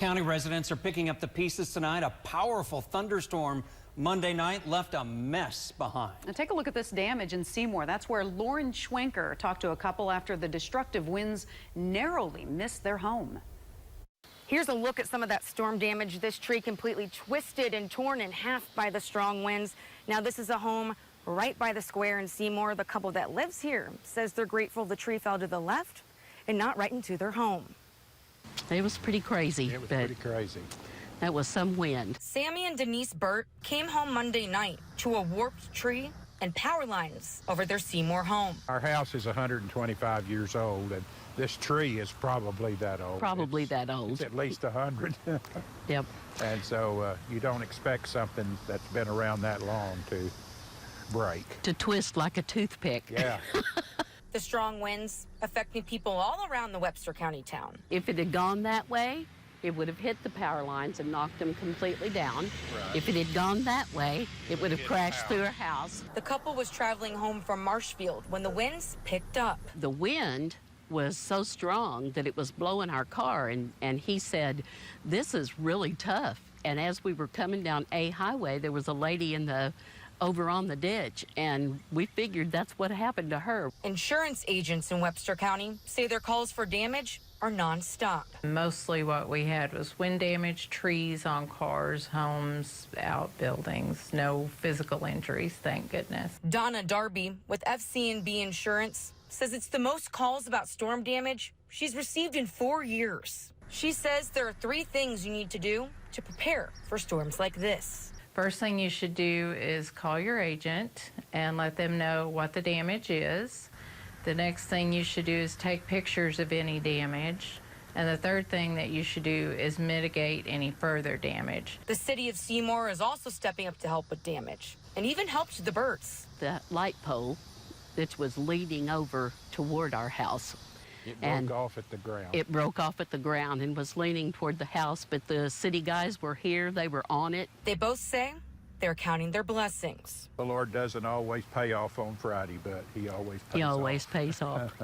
County residents are picking up the pieces tonight. A powerful thunderstorm Monday night left a mess behind. Now take a look at this damage in Seymour. That's where Lauren Schwenker talked to a couple after the destructive winds narrowly missed their home. Here's a look at some of that storm damage. This tree completely twisted and torn in half by the strong winds. Now this is a home right by the square in Seymour. The couple that lives here says they're grateful the tree fell to the left and not right into their home. It was pretty crazy. It was pretty crazy. That was some wind. Sammy and Denise Burt came home Monday night to a warped tree and power lines over their Seymour home. Our house is 125 years old, and this tree is probably that old. Probably that old. It's at least 100. Yep. And so you don't expect something that's been around that long to break. To twist like a toothpick. Yeah. The strong winds affecting people all around the Webster County town. If it had gone that way, it would have hit the power lines and knocked them completely down. Right. If it had gone that way, it would have crashed through a house. The couple was traveling home from Marshfield when the winds picked up. The wind was so strong that it was blowing our car, and he said, "This is really tough." And as we were coming down A highway, there was a lady over on the ditch, and we figured that's what happened to her. Insurance agents in Webster County say their calls for damage are nonstop. Mostly what we had was wind damage, trees on cars, homes, outbuildings, no physical injuries, thank goodness. Donna Darby with FCNB Insurance says it's the most calls about storm damage she's received in 4 years. She says there are 3 things you need to do to prepare for storms like this. First thing you should do is call your agent and let them know what the damage is. The next thing you should do is take pictures of any damage. And the third thing that you should do is mitigate any further damage. The city of Seymour is also stepping up to help with damage and even helped the Burts. The light pole that was leading over toward our house. It broke off at the ground. It broke off at the ground and was leaning toward the house, but the city guys were here. They were on it. They both say they're counting their blessings. The Lord doesn't always pay off on Friday, but he always pays off. He always pays off.